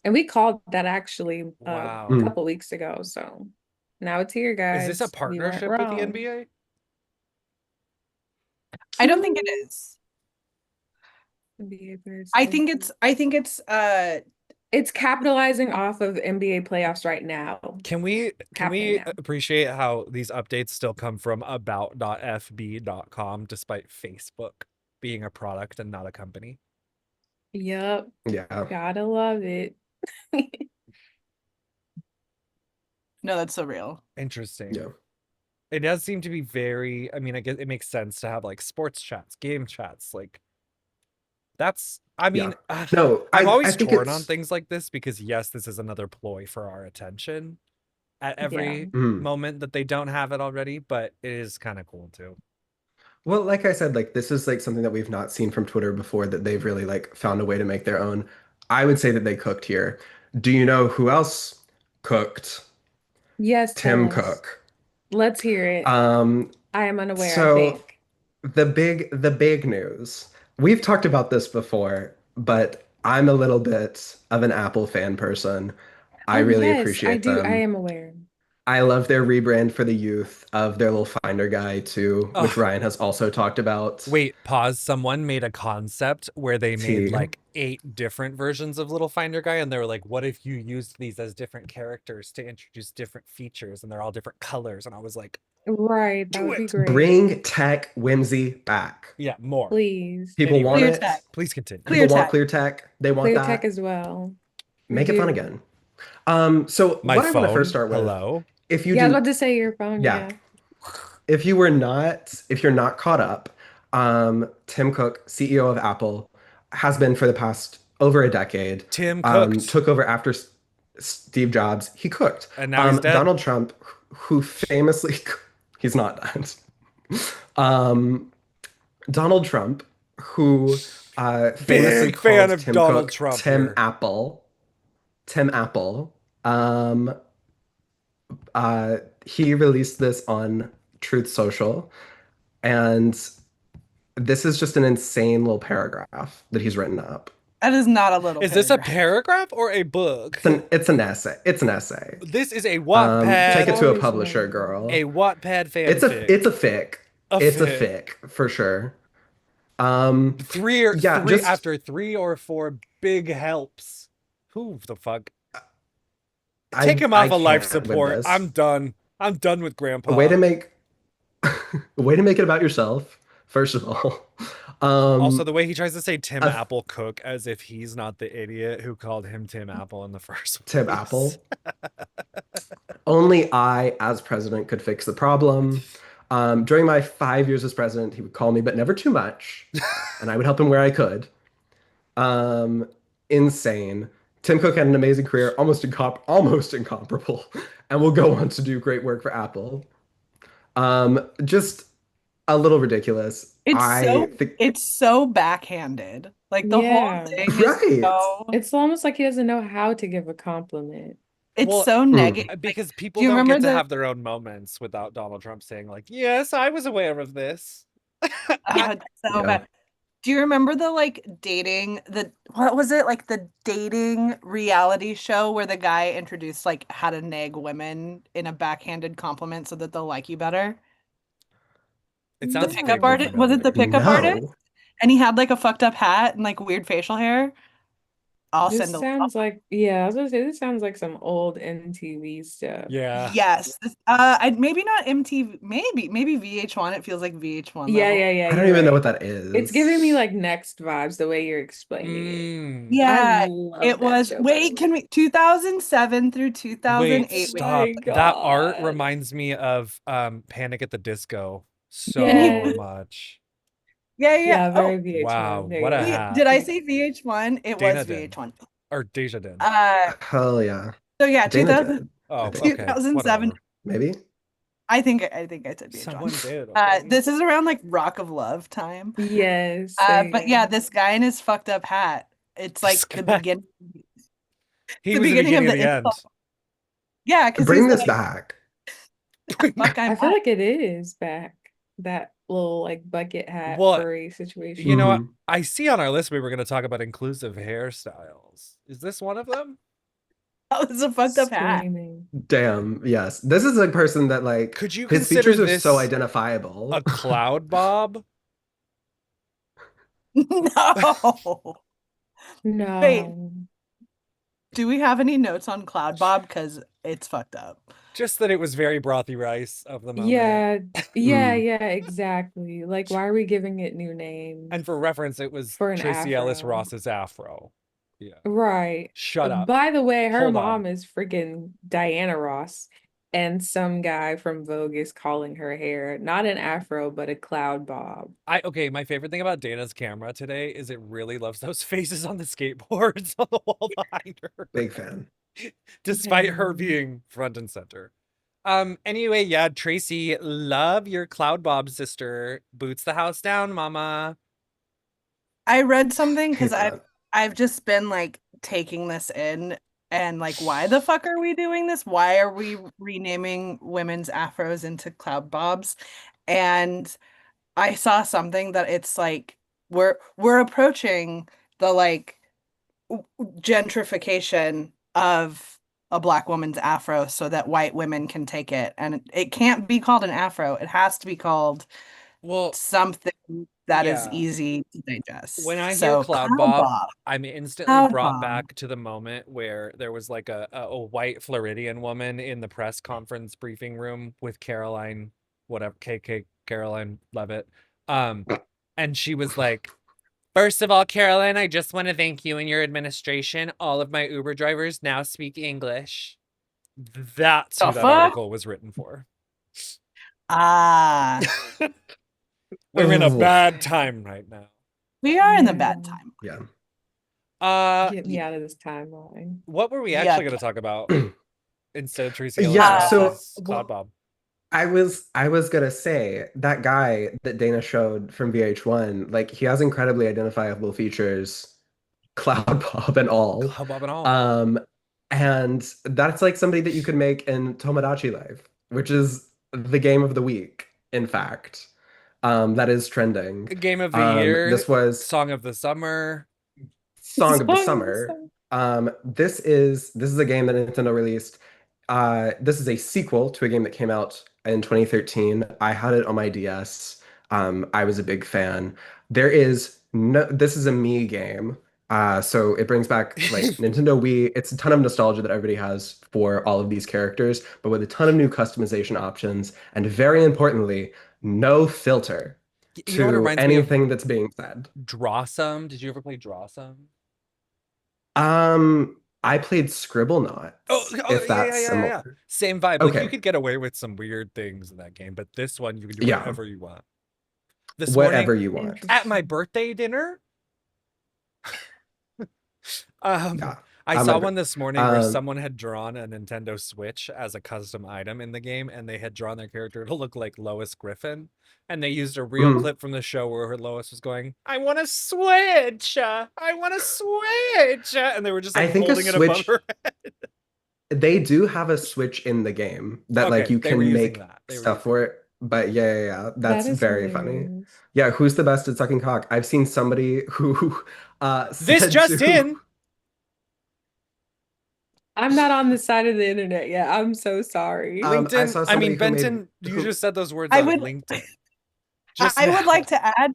[SPEAKER 1] And we called that actually a
[SPEAKER 3] Wow.
[SPEAKER 4] Mm.
[SPEAKER 1] couple weeks ago. So now it's here,
[SPEAKER 3] Is this a
[SPEAKER 1] guys. We weren't
[SPEAKER 3] partnership with the
[SPEAKER 1] wrong.
[SPEAKER 3] NBA?
[SPEAKER 2] I don't think it is.
[SPEAKER 1] NBA players
[SPEAKER 2] I
[SPEAKER 1] type.
[SPEAKER 2] think it's
[SPEAKER 1] It's capitalizing off of NBA playoffs right now.
[SPEAKER 3] Can
[SPEAKER 1] Happening
[SPEAKER 3] we
[SPEAKER 1] now.
[SPEAKER 3] appreciate how these updates still come from about.fb.com despite Facebook being a product and not a company?
[SPEAKER 1] Yep.
[SPEAKER 4] Yeah.
[SPEAKER 1] Gotta love it.
[SPEAKER 2] no, that's so real.
[SPEAKER 3] Interesting.
[SPEAKER 4] Yeah.
[SPEAKER 3] It does seem to be very, I mean, I guess it makes sense to have like sports chats, game chats, like that's, I mean,
[SPEAKER 4] Yeah. No,
[SPEAKER 3] I'm
[SPEAKER 4] I
[SPEAKER 3] always
[SPEAKER 4] think
[SPEAKER 3] torn on
[SPEAKER 4] it's
[SPEAKER 3] things like this because yes, this is another ploy for our attention at
[SPEAKER 1] Yeah.
[SPEAKER 3] every
[SPEAKER 4] mm.
[SPEAKER 3] moment that they don't have it already, but it is kind of cool too.
[SPEAKER 4] Well, like I said, like this is like something that we've not seen from Twitter before that they've really like found a way to make their own. I would say that they cooked here. Do you know who else cooked?
[SPEAKER 1] Yes, tell
[SPEAKER 4] Tim
[SPEAKER 1] us.
[SPEAKER 4] Cook.
[SPEAKER 1] Let's hear it.
[SPEAKER 4] Um,
[SPEAKER 1] I am unaware, I
[SPEAKER 4] so
[SPEAKER 1] think.
[SPEAKER 4] the big news. We've talked about this before, but I'm a little bit of an Apple fan person. I
[SPEAKER 1] Oh,
[SPEAKER 4] really
[SPEAKER 1] yes, I
[SPEAKER 4] appreciate
[SPEAKER 1] do. I
[SPEAKER 4] them.
[SPEAKER 1] am aware.
[SPEAKER 4] I love their rebrand for the youth of their little Finder guy too, which
[SPEAKER 3] Oh,
[SPEAKER 4] Ryan has also talked about.
[SPEAKER 3] wait, pause. Someone made a concept where they made
[SPEAKER 4] T.
[SPEAKER 3] like 8 different versions of Little Finder Guy, and they were like, what if you used these as different characters to introduce different features and they're all different colors? And I was like,
[SPEAKER 1] Right, that
[SPEAKER 3] do
[SPEAKER 1] would be
[SPEAKER 3] it.
[SPEAKER 1] great.
[SPEAKER 4] Bring tech whimsy back.
[SPEAKER 3] Yeah, more.
[SPEAKER 1] Please.
[SPEAKER 4] People want
[SPEAKER 3] Anyway,
[SPEAKER 2] Clear
[SPEAKER 4] it.
[SPEAKER 2] tech.
[SPEAKER 3] please continue.
[SPEAKER 2] Clear
[SPEAKER 4] People want
[SPEAKER 2] tech.
[SPEAKER 4] clear tech. They want
[SPEAKER 1] Clear tech
[SPEAKER 4] that.
[SPEAKER 1] as well. We
[SPEAKER 4] Make it fun
[SPEAKER 1] do.
[SPEAKER 4] again. So
[SPEAKER 3] My
[SPEAKER 4] what I want to first
[SPEAKER 3] phone,
[SPEAKER 4] start with,
[SPEAKER 3] hello.
[SPEAKER 4] if you
[SPEAKER 1] Yeah, I was
[SPEAKER 4] do,
[SPEAKER 1] about to say your phone,
[SPEAKER 4] yeah,
[SPEAKER 1] yeah.
[SPEAKER 4] if you're not caught up, Tim Cook, CEO of Apple, has been for the past over a decade,
[SPEAKER 3] Tim cooked,
[SPEAKER 4] took over after Steve Jobs. He cooked.
[SPEAKER 3] and now he's dead.
[SPEAKER 4] Donald Trump, who famously, he's not dead. Um, Donald Trump, who famously
[SPEAKER 3] Big fan
[SPEAKER 4] called
[SPEAKER 3] of
[SPEAKER 4] Tim
[SPEAKER 3] Donald
[SPEAKER 4] Cook
[SPEAKER 3] Trump here.
[SPEAKER 4] Tim Apple. Um, he released this on Truth Social, and this is just an insane little paragraph that he's written up.
[SPEAKER 2] That is not a little
[SPEAKER 3] Is this a
[SPEAKER 2] paragraph.
[SPEAKER 3] paragraph or a book?
[SPEAKER 4] It's an essay. It's an essay.
[SPEAKER 3] This is a
[SPEAKER 4] Take it
[SPEAKER 3] Wattpad,
[SPEAKER 4] to a
[SPEAKER 1] Always
[SPEAKER 4] publisher,
[SPEAKER 1] one.
[SPEAKER 3] a
[SPEAKER 4] girl.
[SPEAKER 3] Wattpad
[SPEAKER 4] It's a
[SPEAKER 3] fanfic.
[SPEAKER 4] it's a fic.
[SPEAKER 3] A
[SPEAKER 4] It's a
[SPEAKER 3] fic.
[SPEAKER 4] fic for sure. Um, yeah,
[SPEAKER 3] Three
[SPEAKER 4] just
[SPEAKER 3] after 3 or 4 big helps. Who the fuck? Take
[SPEAKER 4] I
[SPEAKER 3] him
[SPEAKER 4] I
[SPEAKER 3] off of life
[SPEAKER 4] can't with
[SPEAKER 3] support. I'm
[SPEAKER 4] this.
[SPEAKER 3] done. I'm done with
[SPEAKER 4] A way
[SPEAKER 3] grandpa.
[SPEAKER 4] to make a way to make it about yourself, first of all.
[SPEAKER 3] Also,
[SPEAKER 4] Um,
[SPEAKER 3] the way he tries to say Tim
[SPEAKER 4] a
[SPEAKER 3] Apple Cook as if he's not the idiot who called him Tim Apple in the first
[SPEAKER 4] Tim
[SPEAKER 3] place.
[SPEAKER 4] Apple. Only I, as president, could fix the problem. During my 5 years as president, he would call me, but never too much, and I would help him where I could. Um, Insane. Tim Cook had an amazing career, almost incomparable, and will go on to do great work for Apple. Just a little ridiculous.
[SPEAKER 2] It's
[SPEAKER 4] I
[SPEAKER 2] so
[SPEAKER 4] think,
[SPEAKER 2] it's so backhanded. Like the whole
[SPEAKER 1] Yeah.
[SPEAKER 2] thing is
[SPEAKER 4] right.
[SPEAKER 1] It's almost like he doesn't know how to give a compliment.
[SPEAKER 2] it's
[SPEAKER 3] Well,
[SPEAKER 2] so negative.
[SPEAKER 4] Mm.
[SPEAKER 2] Like,
[SPEAKER 3] because
[SPEAKER 2] do
[SPEAKER 3] people
[SPEAKER 2] you
[SPEAKER 3] don't
[SPEAKER 2] remember
[SPEAKER 3] get to
[SPEAKER 2] the
[SPEAKER 3] have their own moments without Donald Trump saying, like, yes, I was aware of this.
[SPEAKER 2] so
[SPEAKER 4] Yeah.
[SPEAKER 2] bad. Do you remember the like dating the what was it like the dating reality show where the guy introduced like how to nag women in a backhanded compliment so that they'll like you better?
[SPEAKER 3] It
[SPEAKER 2] The
[SPEAKER 3] sounds
[SPEAKER 2] pickup
[SPEAKER 3] vaguely
[SPEAKER 2] artist was it the
[SPEAKER 3] familiar.
[SPEAKER 2] pickup artist?
[SPEAKER 4] No.
[SPEAKER 2] And he had like a fucked up hat and like weird facial hair. I'll send
[SPEAKER 1] This
[SPEAKER 2] a
[SPEAKER 1] sounds like, yeah, I was gonna say this sounds like some old MTV stuff.
[SPEAKER 3] Yeah.
[SPEAKER 2] yes. I maybe not MTV, maybe VH1. It feels like VH1
[SPEAKER 1] Yeah,
[SPEAKER 2] level.
[SPEAKER 1] yeah, yeah,
[SPEAKER 4] I don't
[SPEAKER 1] you're
[SPEAKER 4] even know what
[SPEAKER 1] right.
[SPEAKER 4] that
[SPEAKER 1] It's
[SPEAKER 4] is.
[SPEAKER 1] giving me like Next vibes the way you're explaining it.
[SPEAKER 3] Mm.
[SPEAKER 1] I
[SPEAKER 2] Yeah,
[SPEAKER 1] love
[SPEAKER 2] it
[SPEAKER 1] that
[SPEAKER 2] was.
[SPEAKER 1] show, by the
[SPEAKER 2] Wait,
[SPEAKER 1] way.
[SPEAKER 2] can we 2007 through
[SPEAKER 3] Wait,
[SPEAKER 2] 2008?
[SPEAKER 1] Oh
[SPEAKER 2] Wait,
[SPEAKER 1] my
[SPEAKER 3] stop. That art
[SPEAKER 1] God.
[SPEAKER 3] reminds me of Panic at the Disco
[SPEAKER 2] and he,
[SPEAKER 3] so
[SPEAKER 1] Yes.
[SPEAKER 3] much.
[SPEAKER 2] yeah.
[SPEAKER 1] Yeah,
[SPEAKER 2] Oh,
[SPEAKER 1] very
[SPEAKER 3] Wow,
[SPEAKER 1] VH1.
[SPEAKER 3] what
[SPEAKER 1] Very
[SPEAKER 3] a
[SPEAKER 2] wait,
[SPEAKER 3] hat.
[SPEAKER 2] did I
[SPEAKER 1] VH1.
[SPEAKER 2] say VH1? It was
[SPEAKER 3] Dana did.
[SPEAKER 2] VH1.
[SPEAKER 3] Or Deja did.
[SPEAKER 2] Uh,
[SPEAKER 4] Hell yeah.
[SPEAKER 2] so yeah,
[SPEAKER 4] Dana
[SPEAKER 2] 2000,
[SPEAKER 4] did, I
[SPEAKER 3] Oh,
[SPEAKER 4] think.
[SPEAKER 3] okay.
[SPEAKER 2] 2007.
[SPEAKER 3] Whatever.
[SPEAKER 4] Maybe.
[SPEAKER 2] I think I said VH1.
[SPEAKER 3] Someone did, okay.
[SPEAKER 2] This is around like Rock of Love time.
[SPEAKER 1] Yes, there you
[SPEAKER 2] But yeah,
[SPEAKER 1] go.
[SPEAKER 2] this guy in his fucked up hat It's
[SPEAKER 3] This
[SPEAKER 2] like the
[SPEAKER 3] guy,
[SPEAKER 2] beginning,
[SPEAKER 3] he
[SPEAKER 2] the
[SPEAKER 3] was the
[SPEAKER 2] beginning of
[SPEAKER 3] beginning of
[SPEAKER 2] the
[SPEAKER 3] the end.
[SPEAKER 2] insult. Yeah, because he's
[SPEAKER 4] Bring this
[SPEAKER 2] like,
[SPEAKER 4] back.
[SPEAKER 2] fuck, I'm
[SPEAKER 1] I feel
[SPEAKER 2] not.
[SPEAKER 1] like it is back. That little like bucket hat
[SPEAKER 3] Well,
[SPEAKER 1] furry
[SPEAKER 3] you
[SPEAKER 1] situation.
[SPEAKER 3] know what?
[SPEAKER 4] Mhm.
[SPEAKER 3] I see on our list we were going to talk about inclusive hairstyles. Is this one of them?
[SPEAKER 2] That was a fucked up hat.
[SPEAKER 1] Screaming.
[SPEAKER 4] Damn, yes. This is a person that like
[SPEAKER 3] Could you
[SPEAKER 4] his
[SPEAKER 3] consider
[SPEAKER 4] features are so
[SPEAKER 3] this a
[SPEAKER 4] identifiable.
[SPEAKER 3] cloud bob?
[SPEAKER 2] No. Wait,
[SPEAKER 1] No.
[SPEAKER 2] do we have any notes on Cloud Bob? Because it's fucked up.
[SPEAKER 3] Just that it was very brothy rice of the moment.
[SPEAKER 1] Yeah,
[SPEAKER 4] Mm.
[SPEAKER 1] yeah, exactly. Like, why are we giving it new
[SPEAKER 3] And
[SPEAKER 1] names
[SPEAKER 3] for reference, it was
[SPEAKER 1] for an
[SPEAKER 3] Tracy Ellis
[SPEAKER 1] afro?
[SPEAKER 3] Ross's afro. Yeah.
[SPEAKER 1] Right.
[SPEAKER 3] Shut up.
[SPEAKER 1] By the way, her
[SPEAKER 3] Hold on.
[SPEAKER 1] mom is freaking Diana Ross, and some guy from Vogue is calling her hair not an afro, but a cloud bob.
[SPEAKER 3] Okay, my favorite thing about Dana's camera today is it really loves those faces on the skateboards on the wall behind her,
[SPEAKER 4] Big fan.
[SPEAKER 3] despite her
[SPEAKER 1] Damn.
[SPEAKER 3] being front and center. Anyway, yeah, Tracy, love your cloud bob sister. Boots the house down, mama.
[SPEAKER 2] I read something because
[SPEAKER 4] Hate
[SPEAKER 2] I've
[SPEAKER 4] that.
[SPEAKER 2] I've just been like taking this in and like, why the fuck are we doing this? Why are we renaming women's afros into cloud bobs? And I saw something that it's like we're approaching the like gentrification of a black woman's afro so that white women can take it. And it can't be called an afro. It has to be called
[SPEAKER 3] Well,
[SPEAKER 2] something that is
[SPEAKER 3] yeah.
[SPEAKER 2] easy to
[SPEAKER 3] When
[SPEAKER 2] digest.
[SPEAKER 3] I hear
[SPEAKER 2] So
[SPEAKER 3] Cloud
[SPEAKER 2] Cloud
[SPEAKER 3] Bob,
[SPEAKER 2] Bob,
[SPEAKER 3] I'm instantly
[SPEAKER 2] Cloud
[SPEAKER 3] brought
[SPEAKER 2] Bob.
[SPEAKER 3] back to the moment where there was like a white Floridian woman in the press conference briefing room with Caroline, whatever, KK Caroline Levitt. Um, and she was like, "First of all, Caroline, I just want to thank you and your administration. All of my Uber drivers now speak English." That's
[SPEAKER 2] The
[SPEAKER 3] who that
[SPEAKER 2] fuck?
[SPEAKER 3] article was written for.
[SPEAKER 2] Ah,
[SPEAKER 3] We're in a
[SPEAKER 4] Ugh.
[SPEAKER 3] bad time right now.
[SPEAKER 2] we are in the
[SPEAKER 1] Yeah.
[SPEAKER 2] bad time.
[SPEAKER 4] Yeah.
[SPEAKER 1] Get me out of this timeline.
[SPEAKER 3] What were we
[SPEAKER 2] Yeah.
[SPEAKER 3] actually going to talk about instead of Tracy Ellis
[SPEAKER 4] Yeah, so
[SPEAKER 3] Ross's Cloud
[SPEAKER 4] well,
[SPEAKER 3] Bob?
[SPEAKER 4] I was gonna say that guy that Dana showed from VH1, like he has incredibly identifiable features, Cloud Bob and all.
[SPEAKER 3] Cloud Bob and all.
[SPEAKER 4] Um, and that's like somebody that you could make in Tomodachi Life, which is the game of the week, in fact. That is trending.
[SPEAKER 3] Game of the year,
[SPEAKER 4] This was
[SPEAKER 3] song of the summer.
[SPEAKER 4] Song of the
[SPEAKER 1] Song of the
[SPEAKER 4] Summer.
[SPEAKER 1] Summer.
[SPEAKER 4] This is a game that Nintendo released. This is a sequel to a game that came out in 2013. I had it on my DS. I was a big fan. This is a Mii game. So it brings back like Nintendo Wii. It's a ton of nostalgia that everybody has for all of these characters, but with a ton of new customization options, and very importantly, no filter
[SPEAKER 3] You know what
[SPEAKER 4] to
[SPEAKER 3] reminds me of
[SPEAKER 4] anything that's being said.
[SPEAKER 3] Drawsome? Did you ever play Drawsome?
[SPEAKER 4] I played Scribble Knots, if
[SPEAKER 3] Yeah,
[SPEAKER 4] that's
[SPEAKER 3] yeah, yeah, yeah.
[SPEAKER 4] similar.
[SPEAKER 3] Same vibe. Like you
[SPEAKER 4] Okay.
[SPEAKER 3] could get away with some weird things in that game, but this one you can do
[SPEAKER 4] Yeah.
[SPEAKER 3] whatever you want. This
[SPEAKER 4] Whatever
[SPEAKER 3] morning
[SPEAKER 4] you want.
[SPEAKER 3] at my
[SPEAKER 1] Interesting.
[SPEAKER 3] birthday dinner, um,
[SPEAKER 4] Yeah.
[SPEAKER 3] I
[SPEAKER 4] I'm
[SPEAKER 3] saw
[SPEAKER 4] like,
[SPEAKER 3] one this morning where
[SPEAKER 4] um,
[SPEAKER 3] someone had drawn a Nintendo Switch as a custom item in the game, and they had drawn their character to look like Lois Griffin. And they used a real
[SPEAKER 4] mm,
[SPEAKER 3] clip from the show where Lois was going, "I want a Switch! I want a Switch!" And they were just
[SPEAKER 4] I
[SPEAKER 3] like
[SPEAKER 4] think a
[SPEAKER 3] holding it above
[SPEAKER 4] Switch,
[SPEAKER 3] her.
[SPEAKER 4] they do have a Switch in the game that like
[SPEAKER 3] Okay,
[SPEAKER 4] you
[SPEAKER 3] they were
[SPEAKER 4] can
[SPEAKER 3] using
[SPEAKER 4] make
[SPEAKER 3] that. They were
[SPEAKER 4] stuff
[SPEAKER 3] using
[SPEAKER 4] for
[SPEAKER 3] that.
[SPEAKER 4] it. But yeah, yeah, yeah.
[SPEAKER 1] That
[SPEAKER 4] That's
[SPEAKER 1] is
[SPEAKER 4] very funny.
[SPEAKER 1] hilarious.
[SPEAKER 4] Yeah, who's the best at sucking cock? I've seen somebody who
[SPEAKER 3] This
[SPEAKER 4] said
[SPEAKER 3] just
[SPEAKER 4] to
[SPEAKER 3] in.
[SPEAKER 1] I'm not on this side of the internet yet. I'm so sorry.
[SPEAKER 4] I
[SPEAKER 3] LinkedIn.
[SPEAKER 4] saw
[SPEAKER 3] I
[SPEAKER 4] somebody
[SPEAKER 3] mean,
[SPEAKER 4] who made
[SPEAKER 3] Benton, you
[SPEAKER 4] who
[SPEAKER 3] just said those words
[SPEAKER 2] I
[SPEAKER 3] on
[SPEAKER 2] would
[SPEAKER 3] LinkedIn just
[SPEAKER 2] I would like
[SPEAKER 3] now.
[SPEAKER 2] to add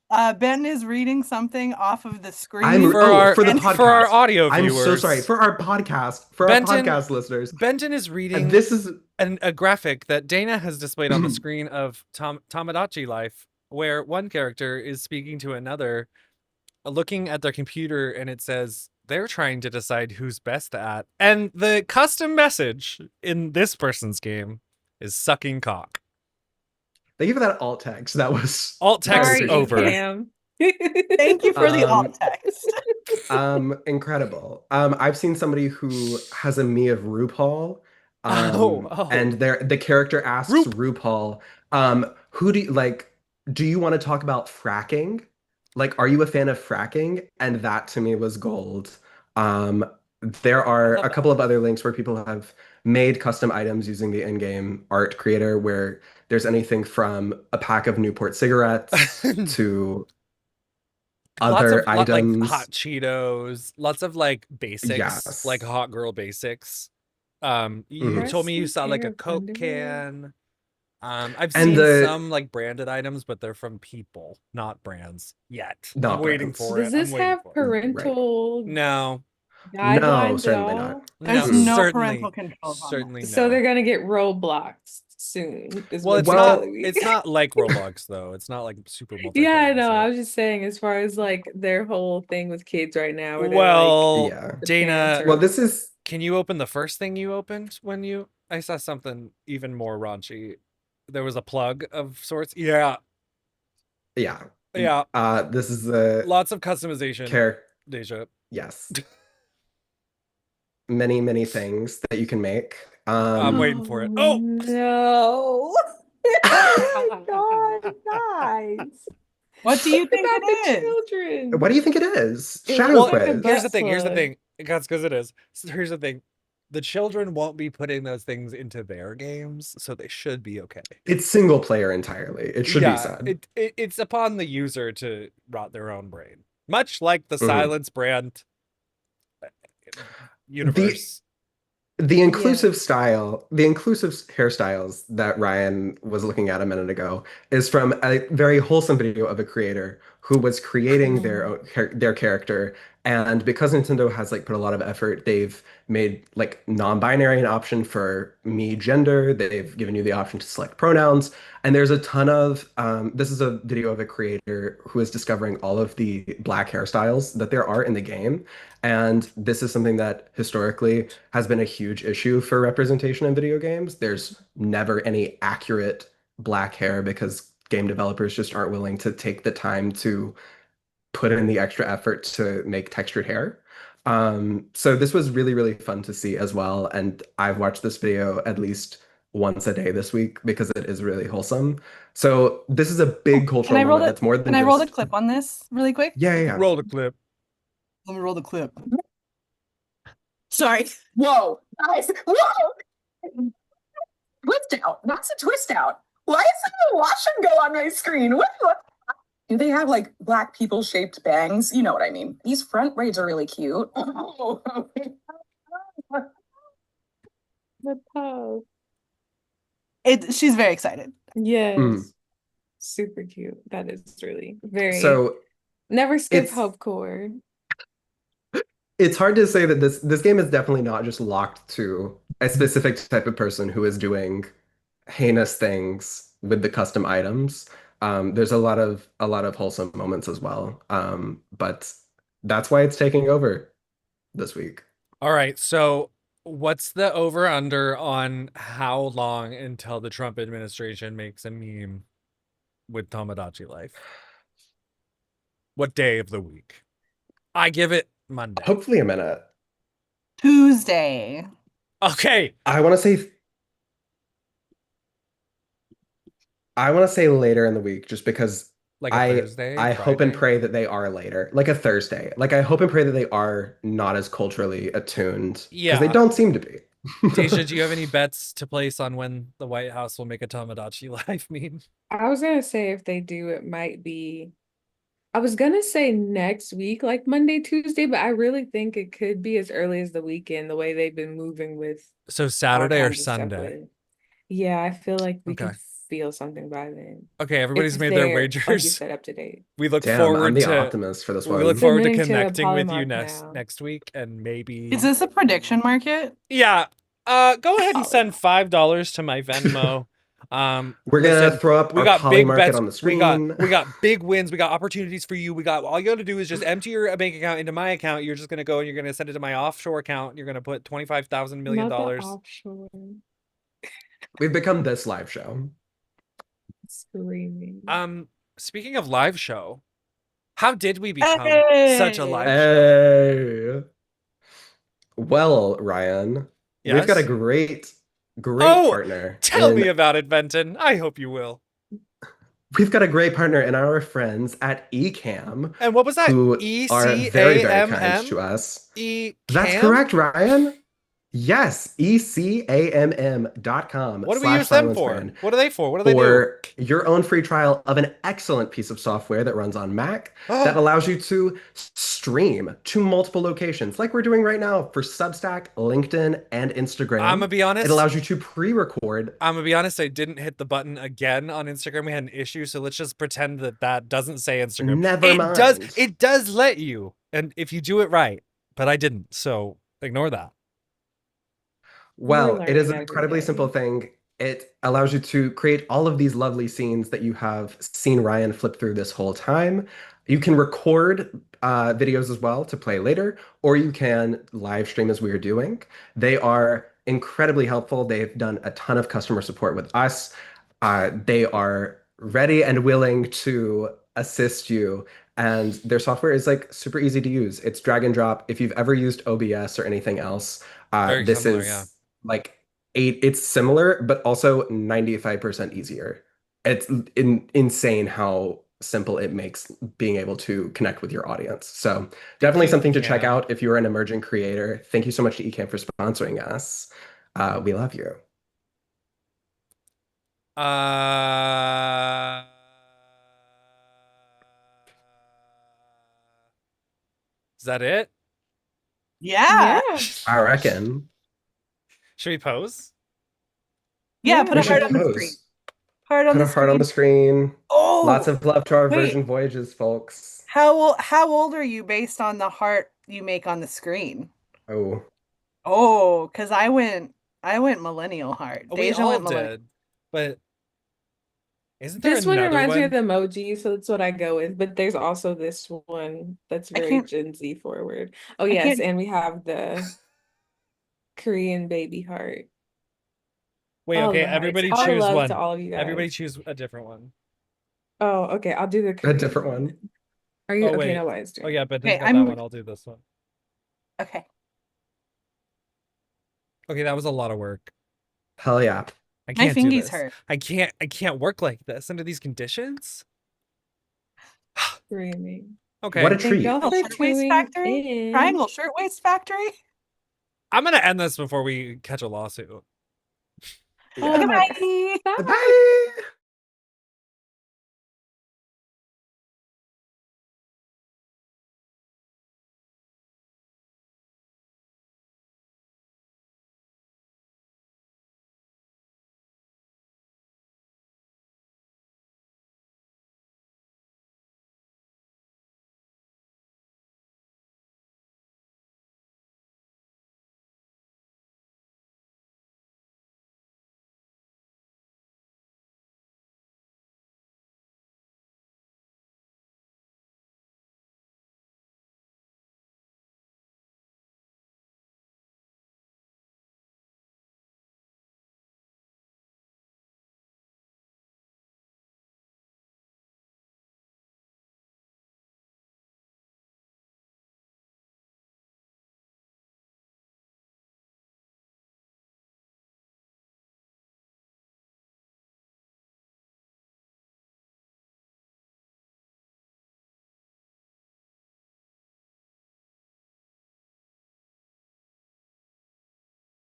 [SPEAKER 2] that Ben is reading something off of the
[SPEAKER 4] I'm
[SPEAKER 2] screen
[SPEAKER 3] For
[SPEAKER 4] oh,
[SPEAKER 3] our
[SPEAKER 4] for the
[SPEAKER 2] and
[SPEAKER 3] for our
[SPEAKER 4] podcast.
[SPEAKER 3] audio
[SPEAKER 4] I'm so sorry.
[SPEAKER 3] viewers,
[SPEAKER 4] For our podcast listeners.
[SPEAKER 3] Benton is
[SPEAKER 4] And
[SPEAKER 3] reading
[SPEAKER 4] this is
[SPEAKER 3] a graphic that Dana has displayed on the screen of Tomodachi Life, where one character is speaking to another, looking at their computer, and it says they're trying to decide who's best at. And the custom message in this person's game is sucking cock.
[SPEAKER 4] thank you for that alt text. That was
[SPEAKER 3] Alt
[SPEAKER 4] very
[SPEAKER 3] text
[SPEAKER 1] Sorry,
[SPEAKER 3] over.
[SPEAKER 4] appreciated.
[SPEAKER 1] Ecam.
[SPEAKER 2] thank you for the alt
[SPEAKER 4] Um,
[SPEAKER 2] text.
[SPEAKER 4] Incredible. I've seen somebody who has a me of RuPaul,
[SPEAKER 3] Oh,
[SPEAKER 4] and the character asks
[SPEAKER 3] Roop.
[SPEAKER 4] RuPaul, who do you like? Do you want to talk about fracking? like, are you a fan of fracking? And that to me was gold. Um, there
[SPEAKER 3] I
[SPEAKER 4] are
[SPEAKER 3] love
[SPEAKER 4] a
[SPEAKER 3] that.
[SPEAKER 4] couple of other links where people have made custom items using the in-game art creator, where there's anything from a pack of Newport cigarettes to
[SPEAKER 3] Lots of
[SPEAKER 4] other
[SPEAKER 3] like hot
[SPEAKER 4] items.
[SPEAKER 3] Cheetos, lots of like basics, like
[SPEAKER 4] Yes.
[SPEAKER 3] hot girl basics. You
[SPEAKER 4] Mhm.
[SPEAKER 3] told me you
[SPEAKER 1] Rusty
[SPEAKER 3] saw like
[SPEAKER 1] pair
[SPEAKER 3] a
[SPEAKER 1] of
[SPEAKER 3] Coke
[SPEAKER 1] underwear.
[SPEAKER 3] can. I've
[SPEAKER 4] And
[SPEAKER 3] seen
[SPEAKER 4] the
[SPEAKER 3] some like branded items, but they're from people, not brands yet. I'm
[SPEAKER 4] not
[SPEAKER 3] waiting
[SPEAKER 4] brands.
[SPEAKER 3] for
[SPEAKER 1] Does
[SPEAKER 3] it. I'm
[SPEAKER 1] this
[SPEAKER 3] waiting
[SPEAKER 1] have
[SPEAKER 3] for it.
[SPEAKER 4] Right.
[SPEAKER 1] parental
[SPEAKER 3] No,
[SPEAKER 4] No,
[SPEAKER 1] guidelines at
[SPEAKER 4] certainly not.
[SPEAKER 1] all?
[SPEAKER 2] There's
[SPEAKER 3] no,
[SPEAKER 4] Mm-mm.
[SPEAKER 2] no parental
[SPEAKER 3] certainly,
[SPEAKER 2] controls on
[SPEAKER 3] certainly
[SPEAKER 2] this.
[SPEAKER 1] So they're
[SPEAKER 3] no.
[SPEAKER 1] gonna get Roblox soon, is
[SPEAKER 3] Well,
[SPEAKER 1] what you're
[SPEAKER 4] Well,
[SPEAKER 1] telling me.
[SPEAKER 3] it's not like Roblox though. It's not like super
[SPEAKER 1] Yeah, I
[SPEAKER 3] multiplayer.
[SPEAKER 1] know. I
[SPEAKER 3] So,
[SPEAKER 1] was just saying, as far as like their whole thing with kids right now, where they're like,
[SPEAKER 3] well,
[SPEAKER 4] yeah.
[SPEAKER 1] the parents
[SPEAKER 3] Dana,
[SPEAKER 4] Well,
[SPEAKER 1] are,
[SPEAKER 4] this is
[SPEAKER 3] can you open the first thing you opened when you? I saw something even more raunchy. There was a plug of sorts. Yeah,
[SPEAKER 4] yeah.
[SPEAKER 3] yeah.
[SPEAKER 4] This is the
[SPEAKER 3] Lots of customization,
[SPEAKER 4] care.
[SPEAKER 3] Deja.
[SPEAKER 4] Yes. Many, many things that you can make.
[SPEAKER 3] I'm waiting for
[SPEAKER 1] oh
[SPEAKER 3] it. Oh,
[SPEAKER 1] no. Oh my God, guys.
[SPEAKER 2] What do you
[SPEAKER 1] What
[SPEAKER 2] think
[SPEAKER 1] about the
[SPEAKER 2] it is?
[SPEAKER 1] children?
[SPEAKER 4] What do you think it is?
[SPEAKER 1] It
[SPEAKER 4] Shadow
[SPEAKER 1] looks
[SPEAKER 3] well,
[SPEAKER 1] like a
[SPEAKER 3] here's
[SPEAKER 4] quiz.
[SPEAKER 3] the
[SPEAKER 1] butt
[SPEAKER 3] thing. Here's the
[SPEAKER 1] plug.
[SPEAKER 3] thing. Because it is. So here's the thing. The children won't be putting those things into their games, so they should be okay.
[SPEAKER 4] It's single player entirely. It should be
[SPEAKER 3] Yeah,
[SPEAKER 4] said.
[SPEAKER 3] it's upon the user to rot their own brain, much like the
[SPEAKER 4] Mhm.
[SPEAKER 3] Silence brand
[SPEAKER 4] The
[SPEAKER 3] universe.
[SPEAKER 1] Yeah.
[SPEAKER 4] the inclusive hairstyles that Ryan was looking at a minute ago is from a very wholesome video of a creator who was creating their
[SPEAKER 1] Mm.
[SPEAKER 4] their character. And because Nintendo has like put a lot of effort, they've made like non-binary an option for me gender. They've given you the option to select pronouns. And there's a ton of this is a video of a creator who is discovering all of the black hairstyles that there are in the game. And this is something that historically has been a huge issue for representation in video games. There's never any accurate black hair because game developers just aren't willing to take the time to put in the extra effort to make textured hair. So this was really, really fun to see as well. And I've watched this video at least once a day this week because it is really wholesome. So this is a big
[SPEAKER 2] Can
[SPEAKER 4] cultural
[SPEAKER 2] I roll
[SPEAKER 4] moment
[SPEAKER 2] the
[SPEAKER 4] that's more
[SPEAKER 2] can
[SPEAKER 4] than
[SPEAKER 2] I roll the
[SPEAKER 4] just,
[SPEAKER 2] clip on this really quick?
[SPEAKER 4] yeah, yeah, yeah.
[SPEAKER 3] Roll the clip.
[SPEAKER 2] Let me roll the clip.
[SPEAKER 5] Sorry. Whoa, guys. Whoa. Twist out. That's a twist out. Why is there a wash and go on my screen? What? Do they have like black people shaped bangs? You know what I mean. These front braids are really cute. Oh.
[SPEAKER 1] The pose.
[SPEAKER 2] She's very excited.
[SPEAKER 4] Mm.
[SPEAKER 1] Yes. Super cute. That is really very
[SPEAKER 4] So
[SPEAKER 1] never skip
[SPEAKER 4] it's
[SPEAKER 1] hope core.
[SPEAKER 4] it's hard to say that this game is definitely not just locked to a specific type of person who is doing heinous things with the custom items. There's a lot of wholesome moments as well. But that's why it's taking over this week.
[SPEAKER 3] All right, so what's the over under on how long until the Trump administration makes a meme with Tomodachi Life? What day of the week? I give it Monday.
[SPEAKER 4] Hopefully a minute.
[SPEAKER 2] Tuesday.
[SPEAKER 3] Okay.
[SPEAKER 4] I want to say later in the week just because
[SPEAKER 3] Like a
[SPEAKER 4] I
[SPEAKER 3] Thursday,
[SPEAKER 4] I hope and
[SPEAKER 3] Friday.
[SPEAKER 4] pray that they are later, like a Thursday. Like I hope and pray that they are not as culturally attuned because they
[SPEAKER 3] Yeah.
[SPEAKER 4] don't seem to be.
[SPEAKER 3] Deja, do you have any bets to place on when the White House will make a Tomodachi Life meme?
[SPEAKER 1] I was gonna say if they do, it might be. I was gonna say next week, like Monday, Tuesday, but I really think it could be as early as the weekend, the way they've been moving with
[SPEAKER 3] So
[SPEAKER 1] all
[SPEAKER 3] Saturday or
[SPEAKER 1] kinds of stuff
[SPEAKER 3] Sunday?
[SPEAKER 1] with. Yeah, I feel like we
[SPEAKER 3] Okay.
[SPEAKER 1] can feel something by then.
[SPEAKER 3] Okay,
[SPEAKER 1] If
[SPEAKER 3] everybody's made their
[SPEAKER 1] they're, like you
[SPEAKER 3] wagers.
[SPEAKER 1] said, up to date.
[SPEAKER 3] We look
[SPEAKER 4] Damn, I'm
[SPEAKER 3] forward
[SPEAKER 4] the
[SPEAKER 3] to
[SPEAKER 4] optimist for this
[SPEAKER 3] we look
[SPEAKER 4] one.
[SPEAKER 3] forward to
[SPEAKER 1] Submitting to
[SPEAKER 3] connecting with you
[SPEAKER 1] Polymark now.
[SPEAKER 3] next week and maybe
[SPEAKER 2] Is this a prediction market?
[SPEAKER 3] yeah. Go ahead and send
[SPEAKER 1] Polymark.
[SPEAKER 3] $5 to my Venmo.
[SPEAKER 4] We're gonna
[SPEAKER 3] Listen,
[SPEAKER 4] throw up
[SPEAKER 3] we
[SPEAKER 4] our
[SPEAKER 3] got
[SPEAKER 4] poly
[SPEAKER 3] big
[SPEAKER 4] market
[SPEAKER 3] bets.
[SPEAKER 4] on the
[SPEAKER 3] We got
[SPEAKER 4] screen.
[SPEAKER 3] we got big wins. We got opportunities for you. We got all you got to do is just empty your bank account into my account. You're just gonna go and you're gonna send it to my offshore account. You're gonna put $25,000 million
[SPEAKER 1] Not the
[SPEAKER 3] dollars.
[SPEAKER 1] offshore.
[SPEAKER 4] We've become this live show.
[SPEAKER 1] Screaming.
[SPEAKER 3] Speaking of live show, how did we become such a
[SPEAKER 2] Hey!
[SPEAKER 3] live show?
[SPEAKER 4] Hey. Well, Ryan, we've got a
[SPEAKER 3] Yes.
[SPEAKER 4] great
[SPEAKER 3] Oh,
[SPEAKER 4] partner
[SPEAKER 3] tell me
[SPEAKER 4] in
[SPEAKER 3] about it, Benton. I hope you will.
[SPEAKER 4] we've got a great partner in our friends at Ecamm
[SPEAKER 3] And what was that?
[SPEAKER 4] who are very, very kind
[SPEAKER 3] ECAMM?
[SPEAKER 4] to us. That's
[SPEAKER 3] Ecam?
[SPEAKER 4] correct, Ryan. Yes, ecamm.com
[SPEAKER 3] What do we
[SPEAKER 4] slash
[SPEAKER 3] use them
[SPEAKER 4] silence
[SPEAKER 3] for?
[SPEAKER 4] brand
[SPEAKER 3] What are they for? What do they do?
[SPEAKER 4] for your own free trial of an excellent piece of software that runs on Mac that allows you to stream to multiple locations, like we're doing right now for Substack, LinkedIn, and
[SPEAKER 3] I'm
[SPEAKER 4] Instagram.
[SPEAKER 3] gonna be
[SPEAKER 4] It
[SPEAKER 3] honest.
[SPEAKER 4] allows you to pre-record.
[SPEAKER 3] I'm gonna be honest. I didn't hit the button again on Instagram. We had an issue, so let's just pretend that that doesn't say Instagram.
[SPEAKER 4] Never
[SPEAKER 3] It does.
[SPEAKER 4] mind.
[SPEAKER 3] It does let you, and if you do it right, but I didn't, so ignore that.
[SPEAKER 1] We're
[SPEAKER 4] Well, it is
[SPEAKER 1] learning
[SPEAKER 4] an
[SPEAKER 1] every
[SPEAKER 4] incredibly simple
[SPEAKER 1] day.
[SPEAKER 4] thing. It allows you to create all of these lovely scenes that you have seen Ryan flip through this whole time. You can record videos as well to play later, or you can live stream as we are doing. They are incredibly helpful. They've done a ton of customer support with us. They are ready and willing to assist you. And their software is like super easy to use. It's drag and drop. If you've ever used OBS or anything else,
[SPEAKER 3] Very
[SPEAKER 4] this
[SPEAKER 3] similar, yeah.
[SPEAKER 4] is like it's similar, but also 95% easier. It's insane how simple it makes being able to connect with your audience. So definitely
[SPEAKER 3] Speaking of
[SPEAKER 4] something to check
[SPEAKER 3] Ecamm,
[SPEAKER 4] out if you're an emerging creator. Thank you so much to Ecamm for sponsoring us. We love you.
[SPEAKER 3] uh, is that it?
[SPEAKER 2] Yeah.
[SPEAKER 1] Yeah.
[SPEAKER 4] I reckon.
[SPEAKER 3] Should we pose?
[SPEAKER 2] Yeah,
[SPEAKER 1] Yeah,
[SPEAKER 2] put
[SPEAKER 4] We
[SPEAKER 2] a
[SPEAKER 1] put
[SPEAKER 2] heart
[SPEAKER 4] should
[SPEAKER 1] it
[SPEAKER 2] on the
[SPEAKER 1] on.
[SPEAKER 2] screen.
[SPEAKER 4] pose.
[SPEAKER 2] Heart on
[SPEAKER 4] Put
[SPEAKER 2] the
[SPEAKER 4] a heart on the
[SPEAKER 2] screen.
[SPEAKER 4] screen. Lots
[SPEAKER 2] Oh,
[SPEAKER 4] of love to our
[SPEAKER 2] wait.
[SPEAKER 4] Virgin Voyages, folks.
[SPEAKER 2] How old are you based on the heart you make on the screen?
[SPEAKER 4] Oh,
[SPEAKER 2] Oh, because I went millennial heart.
[SPEAKER 3] We
[SPEAKER 2] Deja
[SPEAKER 3] all
[SPEAKER 2] went millennial.
[SPEAKER 3] did, but isn't there
[SPEAKER 1] This one
[SPEAKER 3] another
[SPEAKER 1] reminds me of
[SPEAKER 3] one?
[SPEAKER 1] the emoji, so that's what I go with. But there's also this one that's
[SPEAKER 2] I
[SPEAKER 1] very
[SPEAKER 2] can't
[SPEAKER 1] Gen Z forward. Oh
[SPEAKER 2] I
[SPEAKER 1] yes,
[SPEAKER 2] can't
[SPEAKER 1] and we have the Korean baby heart.
[SPEAKER 3] Wait,
[SPEAKER 1] All
[SPEAKER 3] okay,
[SPEAKER 1] the hearts.
[SPEAKER 3] everybody
[SPEAKER 1] All
[SPEAKER 3] choose
[SPEAKER 1] love to
[SPEAKER 3] one.
[SPEAKER 1] all of you
[SPEAKER 3] Everybody
[SPEAKER 1] guys.
[SPEAKER 3] choose a different one.
[SPEAKER 1] Oh, okay. I'll do the
[SPEAKER 4] a
[SPEAKER 1] Korean
[SPEAKER 4] different
[SPEAKER 1] one
[SPEAKER 4] one.
[SPEAKER 1] then. Are you
[SPEAKER 3] Oh
[SPEAKER 1] okay?
[SPEAKER 3] wait.
[SPEAKER 1] Nobody's
[SPEAKER 3] Oh
[SPEAKER 1] doing
[SPEAKER 3] yeah,
[SPEAKER 1] it.
[SPEAKER 3] but
[SPEAKER 2] Okay,
[SPEAKER 3] didn't got that
[SPEAKER 2] I'm
[SPEAKER 3] one. I'll do this one.
[SPEAKER 2] okay.
[SPEAKER 3] Okay, that was a lot of work.
[SPEAKER 4] Hell yeah.
[SPEAKER 3] I
[SPEAKER 2] My
[SPEAKER 3] can't do
[SPEAKER 2] fingies
[SPEAKER 3] this.
[SPEAKER 2] hurt.
[SPEAKER 3] I can't work like this under these conditions.
[SPEAKER 1] Screaming.
[SPEAKER 4] What a
[SPEAKER 3] Okay.
[SPEAKER 1] Thank
[SPEAKER 4] treat.
[SPEAKER 1] y'all for
[SPEAKER 2] Shirtwaist
[SPEAKER 1] tuning
[SPEAKER 2] Factory?
[SPEAKER 1] in.
[SPEAKER 2] Triangle Shirtwaist Factory?
[SPEAKER 3] I'm gonna end this before we catch a lawsuit.
[SPEAKER 1] Oh
[SPEAKER 2] Okay,
[SPEAKER 4] Yeah.
[SPEAKER 1] my God.
[SPEAKER 2] bye.
[SPEAKER 1] Stop.
[SPEAKER 4] Bye.